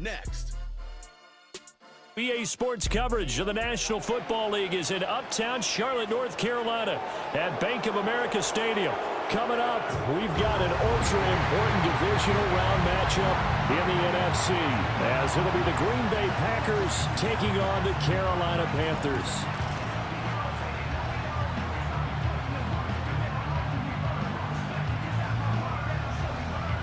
next. EA Sports coverage of the National Football League is in uptown Charlotte, North Carolina at Bank of America Stadium. Coming up, we've got an ultra-important divisional round matchup in the NFC, as it'll be the Green Bay Packers taking on the Carolina Panthers.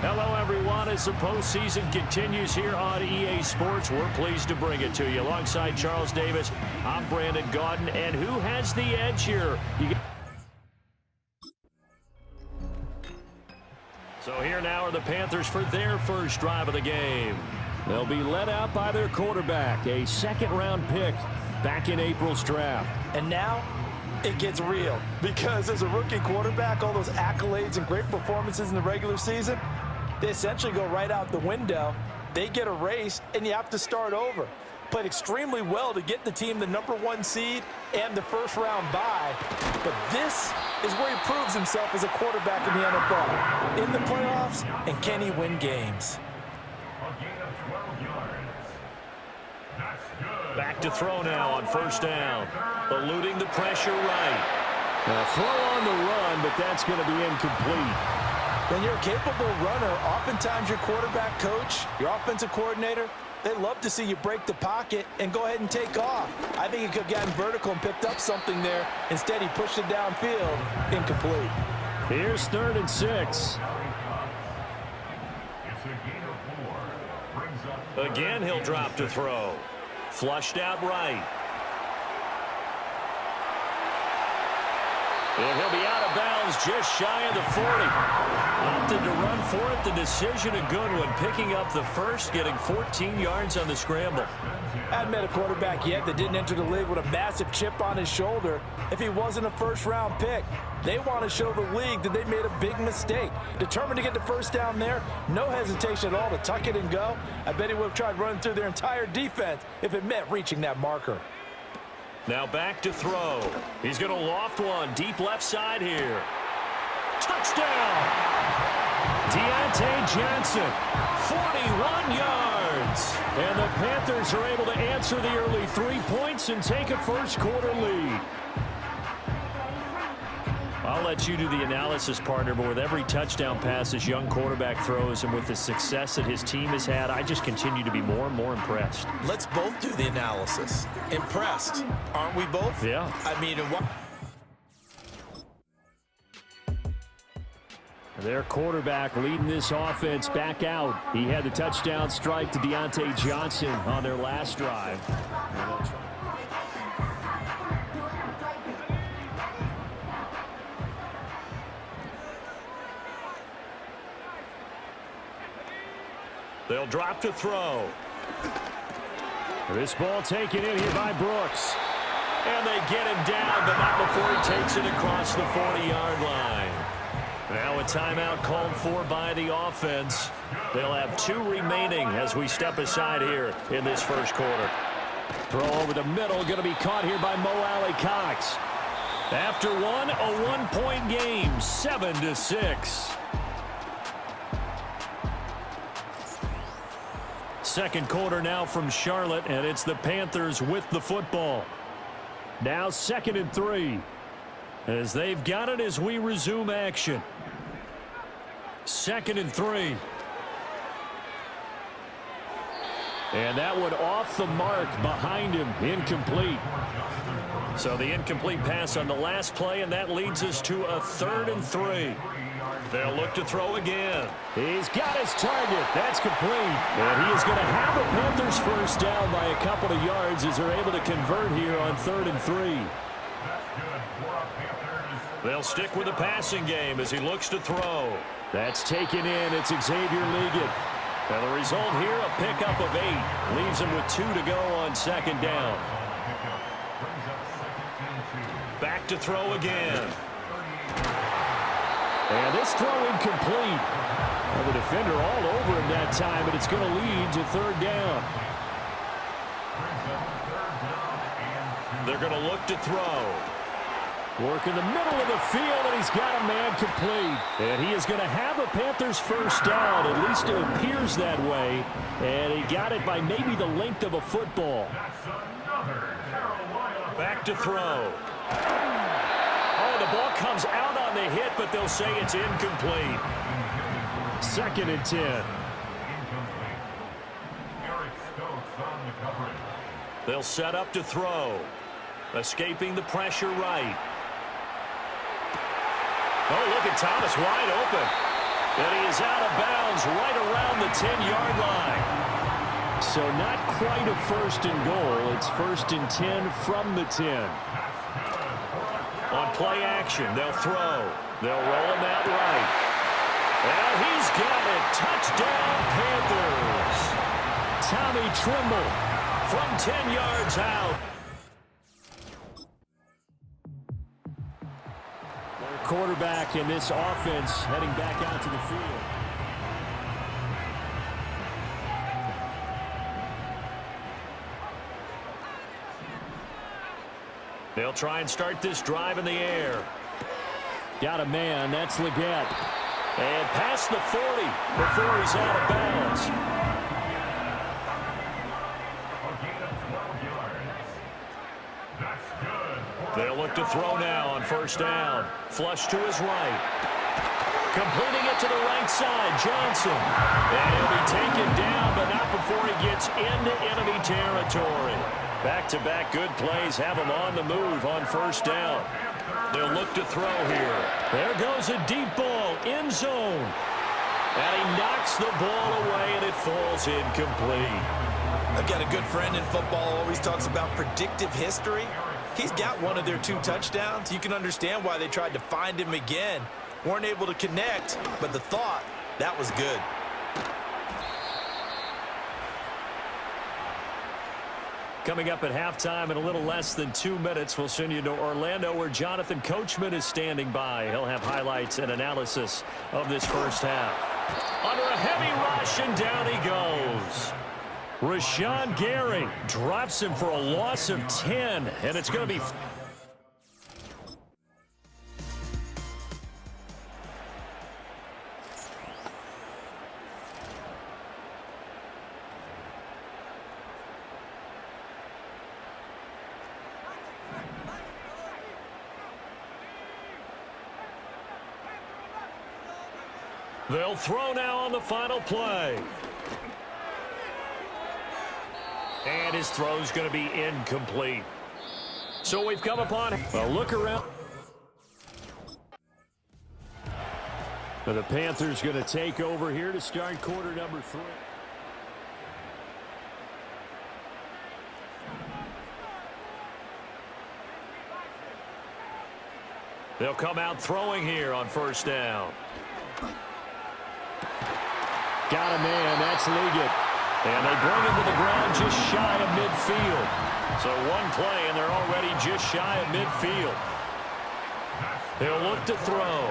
Hello, everyone. As the postseason continues here on EA Sports, we're pleased to bring it to you. Alongside Charles Davis, I'm Brandon Gaudin. And who has the edge here? So here now are the Panthers for their first drive of the game. They'll be led out by their quarterback, a second-round pick back in April's draft. And now it gets real, because as a rookie quarterback, all those accolades and great performances in the regular season, they essentially go right out the window. They get erased, and you have to start over. Played extremely well to get the team the #1 seed and the first-round bye. But this is where he proves himself as a quarterback in the NFL. In the playoffs, and can he win games? Back to throw now on first down. Eluding the pressure right. A throw on the run, but that's going to be incomplete. When you're a capable runner, oftentimes your quarterback coach, your offensive coordinator, they love to see you break the pocket and go ahead and take off. I think he could have gotten vertical and picked up something there. Instead, he pushed it downfield. Incomplete. Here's 3rd and 6. Again, he'll drop to throw. Flushed out right. And he'll be out of bounds just shy of the 40. Opted to run for it. The decision a good one. Picking up the first, getting 14 yards on the scramble. I haven't met a quarterback yet that didn't enter the league with a massive chip on his shoulder if he wasn't a first-round pick. They want to show the league that they made a big mistake. Determined to get the first down there, no hesitation at all to tuck it and go. I bet he would have tried running through their entire defense if it meant reaching that marker. Now back to throw. He's going to loft one deep left side here. Touchdown! Deontay Johnson, 41 yards. And the Panthers are able to answer the early 3 points and take a first-quarter lead. I'll let you do the analysis, partner, but with every touchdown pass this young quarterback throws and with the success that his team has had, I just continue to be more and more impressed. Let's both do the analysis. Impressed, aren't we both? Yeah. I mean, in what? Their quarterback leading this offense back out. He had the touchdown strike to Deontay Johnson on their last drive. They'll drop to throw. This ball taken in here by Brooks. And they get him down, but not before he takes it across the 40-yard line. Now a timeout called for by the offense. They'll have 2 remaining as we step aside here in this first quarter. Throw over the middle, going to be caught here by Mo Alley-Cox. After one, a 1-point game, 7-6. Second quarter now from Charlotte, and it's the Panthers with the football. Now 2nd and 3. As they've got it as we resume action. 2nd and 3. And that one off the mark behind him, incomplete. So the incomplete pass on the last play, and that leads us to a 3rd and 3. They'll look to throw again. He's got his target. That's complete. And he is going to have a Panthers first down by a couple of yards as they're able to convert here on 3rd and 3. They'll stick with the passing game as he looks to throw. That's taken in. It's Xavier Ligon. And the result here, a pickup of 8. Leaves him with 2 to go on 2nd down. Back to throw again. And this throw incomplete. Well, the defender all over him that time, but it's going to lead to 3rd down. They're going to look to throw. Working the middle of the field, and he's got a man complete. And he is going to have a Panthers first down. At least it appears that way. And he got it by maybe the length of a football. Back to throw. Oh, the ball comes out on the hit, but they'll say it's incomplete. 2nd and 10. They'll set up to throw. Escaping the pressure right. Oh, look at Thomas wide open. And he is out of bounds right around the 10-yard line. So not quite a 1st and goal. It's 1st and 10 from the 10. On play action, they'll throw. They'll roll him out right. And he's got it. Touchdown, Panthers. Tommy Tremble from 10 yards out. Quarterback in this offense heading back out to the field. They'll try and start this drive in the air. Got a man, that's Leggett. And past the 40 before he's out of bounds. They'll look to throw now on 1st down. Flush to his right. Completing it to the right side, Johnson. And he'll be taken down, but not before he gets into enemy territory. Back-to-back good plays have him on the move on 1st down. They'll look to throw here. There goes a deep ball, end zone. And he knocks the ball away, and it falls incomplete. I've got a good friend in football, always talks about predictive history. He's got one of their 2 touchdowns. You can understand why they tried to find him again. Weren't able to connect, but the thought, that was good. Coming up at halftime in a little less than 2 minutes, we'll send you to Orlando where Jonathan Coachman is standing by. He'll have highlights and analysis of this first half. Under a heavy rush, and down he goes. Rashawn Gary drops him for a loss of 10, and it's going to be... They'll throw now on the final play. And his throw's going to be incomplete. So we've come upon a look around. The Panthers going to take over here to start quarter number 3. They'll come out throwing here on 1st down. Got a man, that's Leggett. And they bring him to the ground just shy of midfield. So one play, and they're already just shy of midfield. They'll look to throw.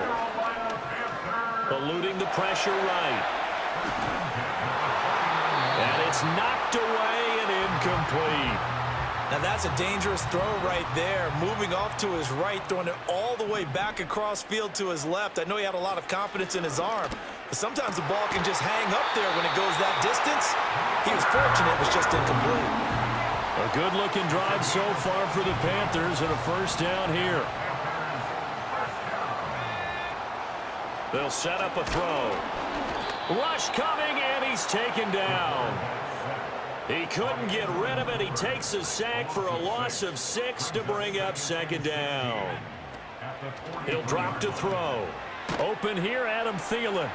Eluding the pressure right. And it's knocked away and incomplete. Now that's a dangerous throw right there. Moving off to his right, throwing it all the way back across field to his left. I know he had a lot of confidence in his arm. But sometimes the ball can just hang up there when it goes that distance. He was fortunate it was just incomplete. A good-looking drive so far for the Panthers and a 1st down here. They'll set up a throw. Rush coming, and he's taken down. He couldn't get rid of it. He takes a sack for a loss of 6 to bring up 2nd down. He'll drop to throw. Open here, Adam Thielen.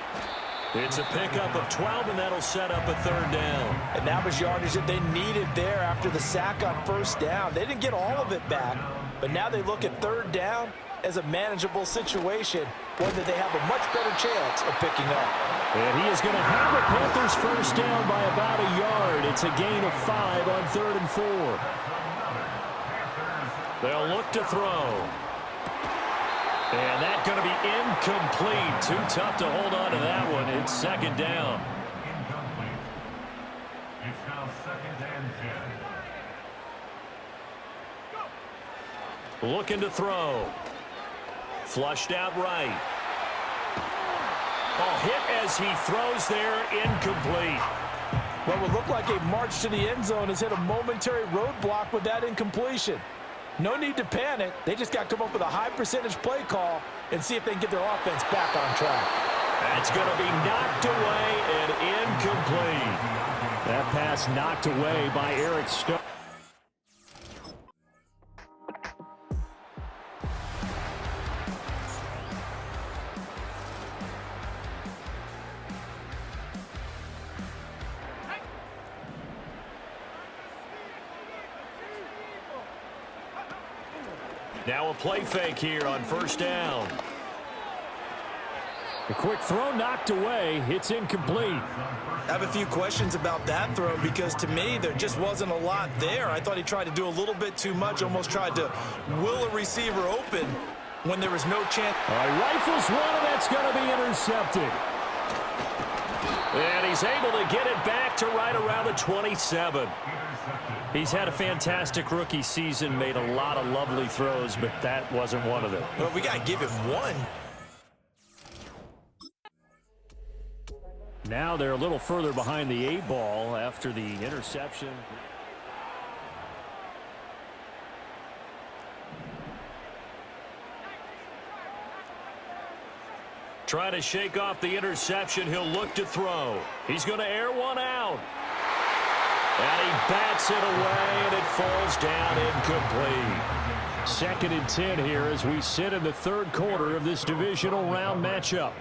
It's a pickup of 12, and that'll set up a 3rd down. And that was yardage that they needed there after the sack on 1st down. They didn't get all of it back, but now they look at 3rd down as a manageable situation, one that they have a much better chance of picking up. And he is going to have the Panthers 1st down by about a yard. It's a gain of 5 on 3rd and 4. They'll look to throw. And that's going to be incomplete. Too tough to hold on to that one. It's 2nd down. It's now 2nd and 10. Looking to throw. Flushed out right. Oh, hit as he throws there, incomplete. What would look like a march to the end zone has hit a momentary roadblock with that incompletion. No need to panic. They just got to come up with a high percentage play call and see if they can get their offense back on track. That's going to be knocked away and incomplete. That pass knocked away by Eric Stokes. Now a play fake here on first down. A quick throw knocked away. It's incomplete. I have a few questions about that throw because to me there just wasn't a lot there. I thought he tried to do a little bit too much, almost tried to will a receiver open when there was no chance. All right, rifles one, and that's going to be intercepted. And he's able to get it back to right around the 27. He's had a fantastic rookie season, made a lot of lovely throws, but that wasn't one of them. Well, we got to give him one. Now they're a little further behind the 8-ball after the interception. Trying to shake off the interception. He'll look to throw. He's going to air one out. And he bats it away, and it falls down incomplete. 2nd and 10 here as we sit in the third quarter of this divisional round matchup.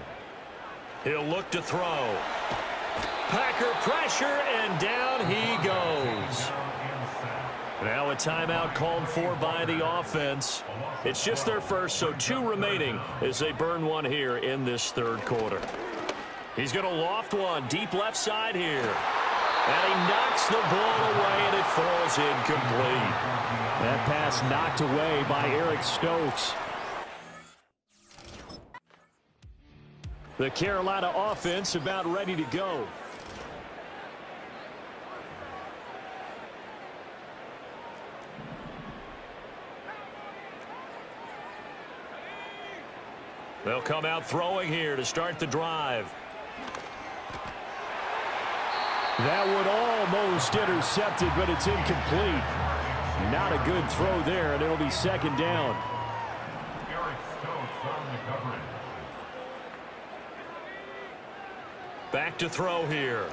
He'll look to throw. Packer pressure, and down he goes. Now a timeout called for by the offense. It's just their first, so 2 remaining as they burn one here in this third quarter. He's going to loft one deep left side here. And he knocks the ball away, and it falls incomplete. That pass knocked away by Eric Stokes. The Carolina offense about ready to go. They'll come out throwing here to start the drive. That one almost intercepted, but it's incomplete. Not a good throw there, and it'll be 2nd down. Eric Stokes on the coverage. Back to throw here.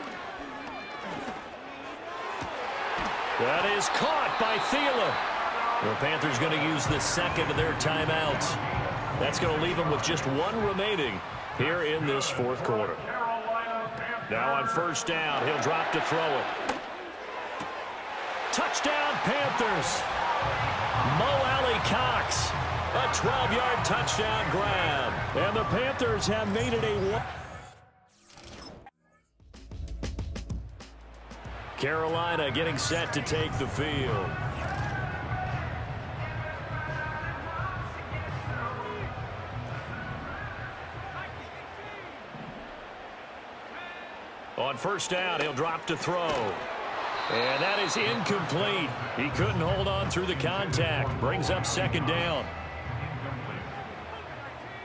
That is caught by Thielen. The Panthers going to use the second of their timeouts. That's going to leave them with just 1 remaining here in this fourth quarter. Now on first down, he'll drop to throw it. Touchdown, Panthers. Mo Alley Cox, a 12-yard touchdown grab. And the Panthers have made it a 1. Carolina getting set to take the field. On first down, he'll drop to throw. And that is incomplete. He couldn't hold on through the contact. Brings up 2nd down. Incomplete.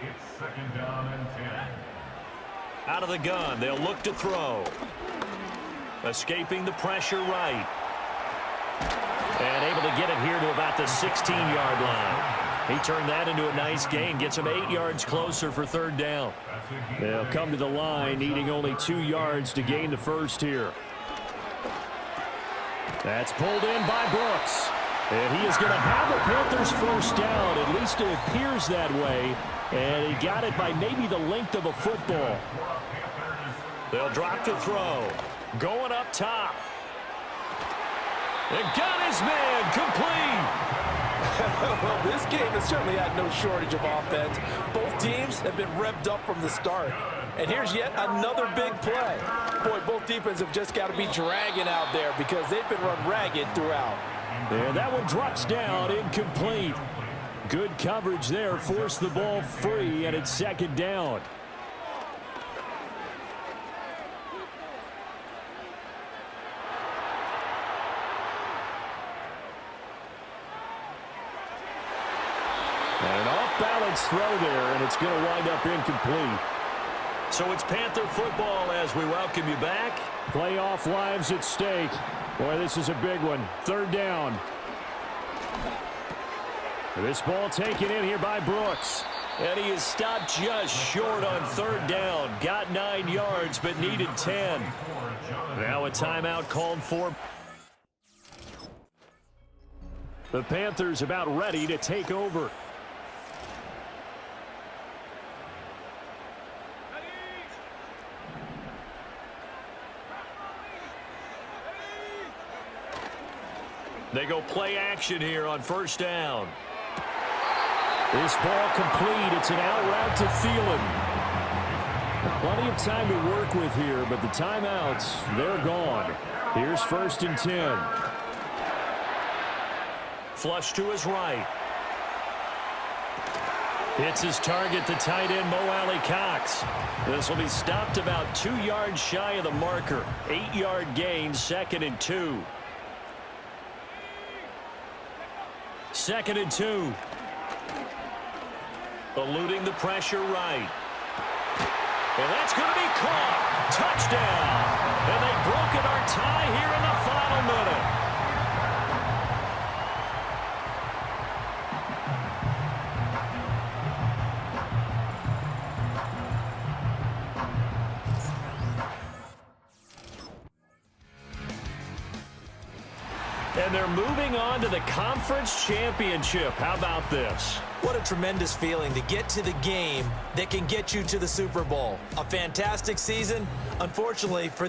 It's 2nd down and 10. Out of the gun, they'll look to throw. Escaping the pressure right. And able to get it here to about the 16-yard line. He turned that into a nice gain. Gets him 8 yards closer for 3rd down. They'll come to the line, needing only 2 yards to gain the first here. That's pulled in by Brooks. And he is going to have the Panthers first down. At least it appears that way. And he got it by maybe the length of a football. They'll drop to throw. Going up top. And got his man complete. Well, this game has certainly had no shortage of offense. Both teams have been revved up from the start. And here's yet another big play. Boy, both defenses have just got to be dragging out there because they've been run ragged throughout. And that one drops down, incomplete. Good coverage there, forced the ball free, and it's 2nd down. yards throw there, and it's going to wind up incomplete. So it's Panther football as we welcome you back. Playoff lives at stake. Boy, this is a big one. Third down. This ball taken in here by Brooks. And he is stopped just short on third down. Got 9 yards, but needed 10. Now a timeout called for. The Panthers about ready to take over. They go play action here on first down. This ball complete. It's an out route to Thielen. Plenty of time to work with here, but the timeouts, they're gone. Here's 1st and 10. Flush to his right. Hits his target, the tight end, Mo Alley Cox. This will be stopped about 2 yards shy of the marker. 8-yard gain, 2nd and 2. 2nd and 2. Eluding the pressure right. And that's going to be caught. Touchdown. And they've broken our tie here in the final minute. And they're moving on to the conference championship. How about this? What a tremendous feeling to get to the game that can get you to the Super Bowl. A fantastic season, unfortunately, for the